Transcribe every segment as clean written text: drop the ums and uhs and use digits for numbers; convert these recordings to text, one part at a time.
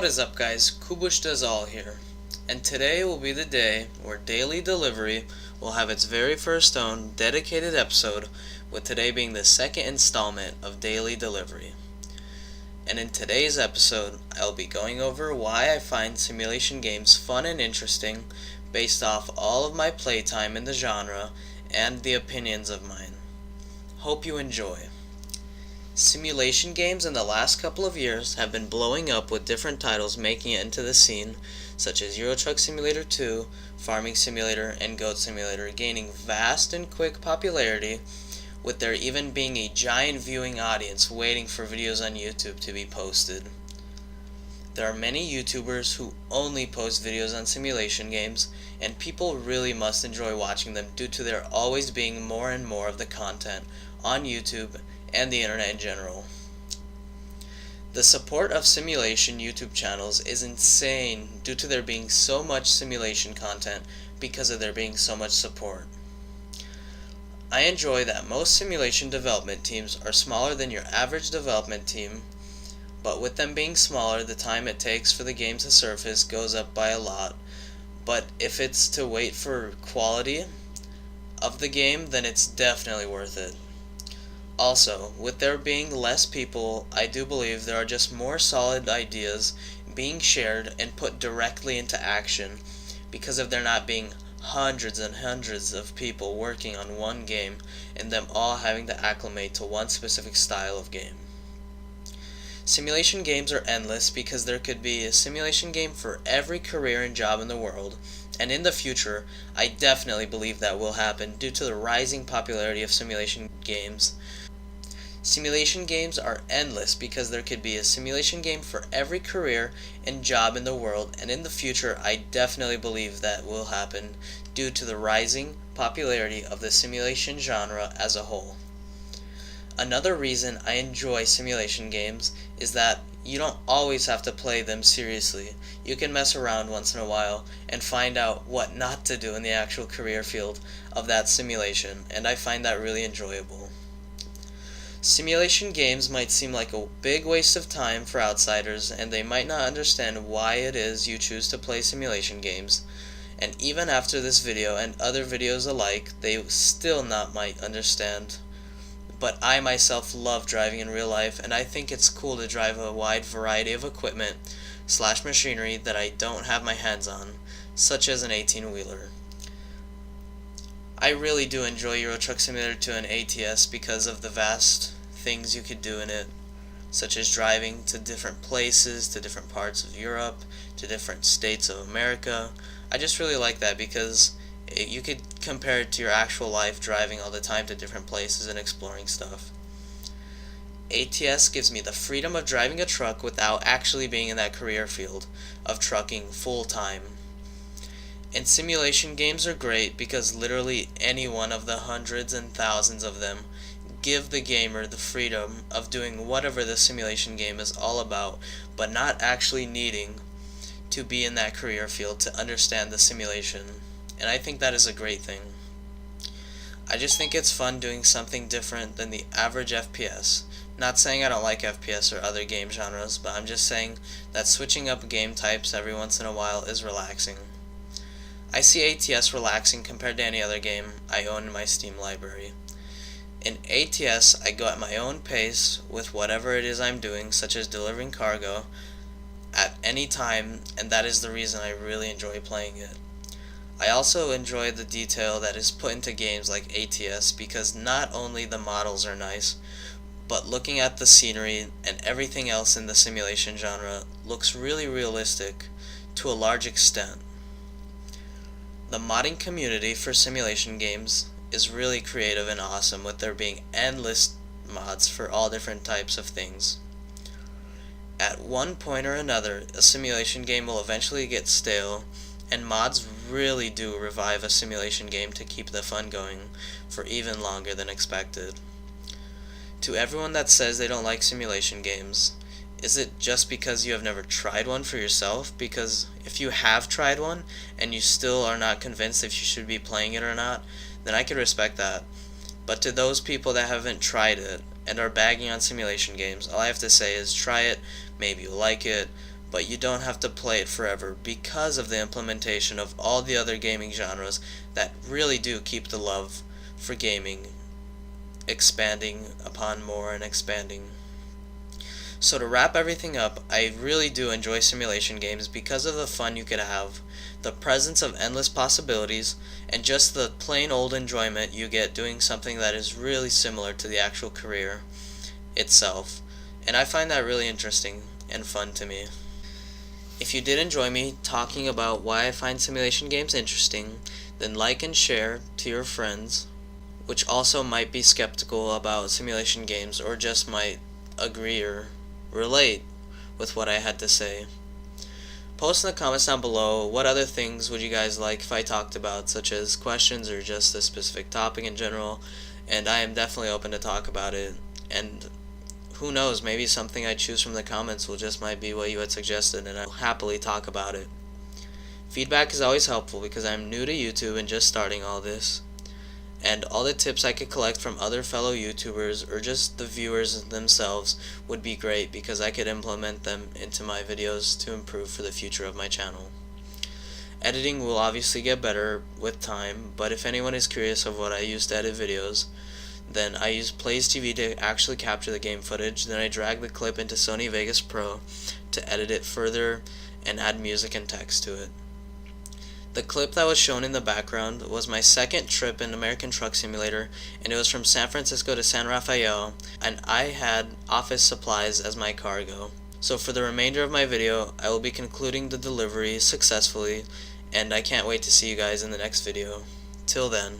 What is up, guys? KubusDoesAll here, and today will be the day where Daily Delivery will have its very first own dedicated episode, with today being the second installment of Daily Delivery. And in today's episode, I'll be going over why I find simulation games fun and interesting based off all of my playtime in the genre and the opinions of mine. Hope you enjoy. Simulation games in the last couple of years have been blowing up with different titles making it into the scene, such as Euro Truck Simulator 2, Farming Simulator, and Goat Simulator gaining vast and quick popularity, with there even being a giant viewing audience waiting for videos on YouTube to be posted. There are many YouTubers who only post videos on simulation games, and people really must enjoy watching them due to there always being more and more of the content on YouTube and the internet in general. The support of simulation YouTube channels is insane due to there being so much simulation content because of there being so much support. I enjoy that most simulation development teams are smaller than your average development team, but with them being smaller, the time it takes for the game to surface goes up by a lot. But if it's to wait for quality of the game, then it's definitely worth it. Also, with there being less people, I do believe there are just more solid ideas being shared and put directly into action because of there not being hundreds and hundreds of people working on one game and them all having to acclimate to one specific style of game. Simulation games are endless because there could be a simulation game for every career and job in the world, and in the future, I definitely believe that will happen due to the rising popularity of simulation games. Simulation games are endless because there could be a simulation game for every career and job in the world, and in the future I definitely believe that will happen due to the rising popularity of the simulation genre as a whole. Another reason I enjoy simulation games is that you don't always have to play them seriously. You can mess around once in a while and find out what not to do in the actual career field of that simulation, and I find that really enjoyable. Simulation games might seem like a big waste of time for outsiders, and they might not understand why it is you choose to play simulation games. And even after this video and other videos alike, they still not might understand. But I myself love driving in real life, and I think it's cool to drive a wide variety of equipment / machinery that I don't have my hands on, such as an 18-wheeler. I really do enjoy Euro Truck Simulator 2 and ATS because of the vast things you could do in it, such as driving to different places, to different parts of Europe, to different states of America. I just really like that because you could compare it to your actual life driving all the time to different places and exploring stuff. ATS gives me the freedom of driving a truck without actually being in that career field of trucking full time. And simulation games are great because literally any one of the hundreds and thousands of them give the gamer the freedom of doing whatever the simulation game is all about, but not actually needing to be in that career field to understand the simulation. And I think that is a great thing. I just think it's fun doing something different than the average FPS. Not saying I don't like FPS or other game genres, but I'm just saying that switching up game types every once in a while is relaxing. I see ATS relaxing compared to any other game I own in my Steam library. In ATS, I go at my own pace with whatever it is I'm doing, such as delivering cargo, at any time, and that is the reason I really enjoy playing it. I also enjoy the detail that is put into games like ATS because not only the models are nice, but looking at the scenery and everything else in the simulation genre looks really realistic to a large extent. The modding community for simulation games is really creative and awesome, with there being endless mods for all different types of things. At one point or another, a simulation game will eventually get stale, and mods really do revive a simulation game to keep the fun going for even longer than expected. To everyone that says they don't like simulation games, is it just because you have never tried one for yourself? Because if you have tried one and you still are not convinced if you should be playing it or not, then I can respect that. But to those people that haven't tried it and are bagging on simulation games, all I have to say is try it, maybe you'll like it, but you don't have to play it forever because of the implementation of all the other gaming genres that really do keep the love for gaming expanding upon more and expanding. So to wrap everything up, I really do enjoy simulation games because of the fun you could have, the presence of endless possibilities, and just the plain old enjoyment you get doing something that is really similar to the actual career itself. And I find that really interesting and fun to me. If you did enjoy me talking about why I find simulation games interesting, then like and share to your friends, which also might be skeptical about simulation games or just might agree or relate with what I had to say. Post in the comments down below what other things would you guys like if I talked about, such as questions or just a specific topic in general, and I am definitely open to talk about it. And who knows, maybe something I choose from the comments will just might be what you had suggested, and I'll happily talk about it. Feedback is always helpful because I'm new to YouTube and just starting all this, and all the tips I could collect from other fellow YouTubers or just the viewers themselves would be great because I could implement them into my videos to improve for the future of my channel. Editing will obviously get better with time, but if anyone is curious of what I use to edit videos, then I use Plays TV to actually capture the game footage, then I drag the clip into Sony Vegas Pro to edit it further and add music and text to it. The clip that was shown in the background was my second trip in American Truck Simulator, and it was from San Francisco to San Rafael, and I had office supplies as my cargo. So for the remainder of my video, I will be concluding the delivery successfully, and I can't wait to see you guys in the next video. Till then.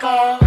go.